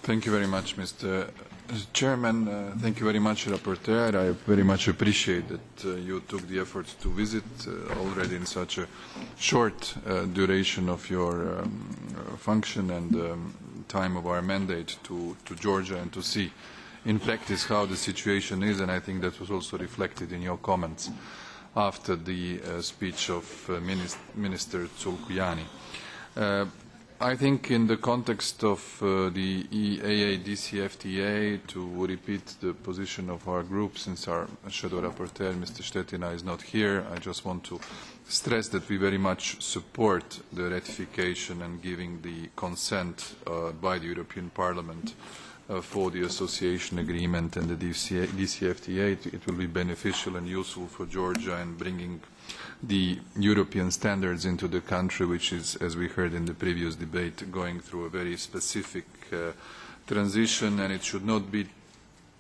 Thank you very much, Mr. Chairman. Thank you very much, Rapporteur. I very much appreciate that you took the effort to visit already in such a short duration of your function and time of our mandate to Georgia and to see in practice how the situation is, and I think that was also reflected in your comments after the speech of Minister Tzulkuyani. I think in the context of the EAA-DCFTA, to repeat the position of our group, since our shadow rapporteur, Mr. Štetina, is not here, I just want to stress that we very much support the ratification and giving the consent by the European Parliament for the association agreement and the DCFTA. It will be beneficial and useful for Georgia in bringing the European standards into the country, which is, as we heard in the previous debate, going through a very specific transition, and it should not be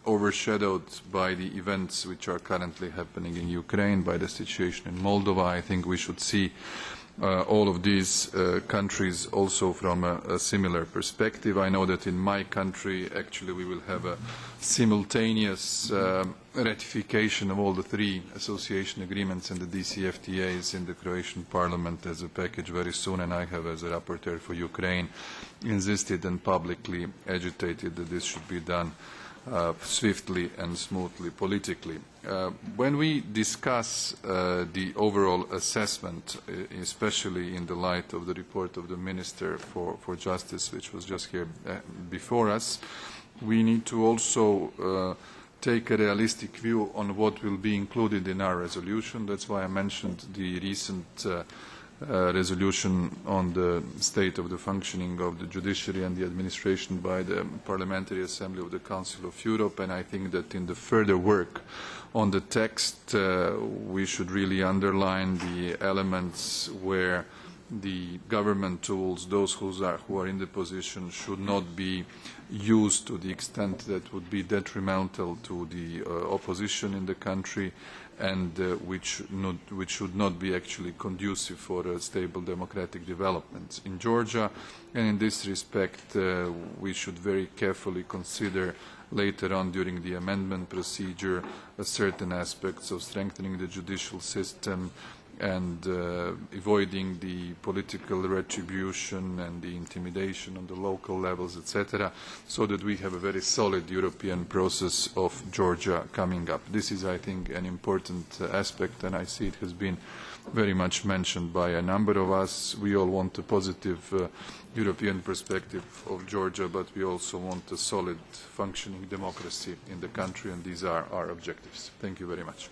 overshadowed by the events which are currently happening in Ukraine, by the situation in Moldova. I think we should see all of these countries also from a similar perspective. I know that in my country, actually, we will have a simultaneous ratification of all the three association agreements and the DCFTAs in the Croatian Parliament as a package very soon, and I have, as a rapporteur for Ukraine, insisted and publicly agitated that this should be done swiftly and smoothly politically. When we discuss the overall assessment, especially in the light of the report of the Minister for Justice, which was just here before us, we need to also take a realistic view on what will be included in our resolution. That's why I mentioned the recent resolution on the state of the functioning of the judiciary and the administration by the Parliamentary Assembly of the Council of Europe, and I think that in the further work on the text we should really underline the elements where the government tools, those who are in the position, should not be used to the extent that would be detrimental to the opposition in the country, and which should not be actually conducive for a stable democratic development in Georgia. And in this respect, we should very carefully consider later on during the amendment procedure certain aspects of strengthening the judicial system and avoiding the political retribution and the intimidation on the local levels, etc., so that we have a very solid European process of Georgia coming up. This is, I think, an important aspect, and I see it has been very much mentioned by a number of us. We all want a positive European perspective of Georgia, but we also want a solid functioning democracy in the country, and these are our objectives. Thank you very much.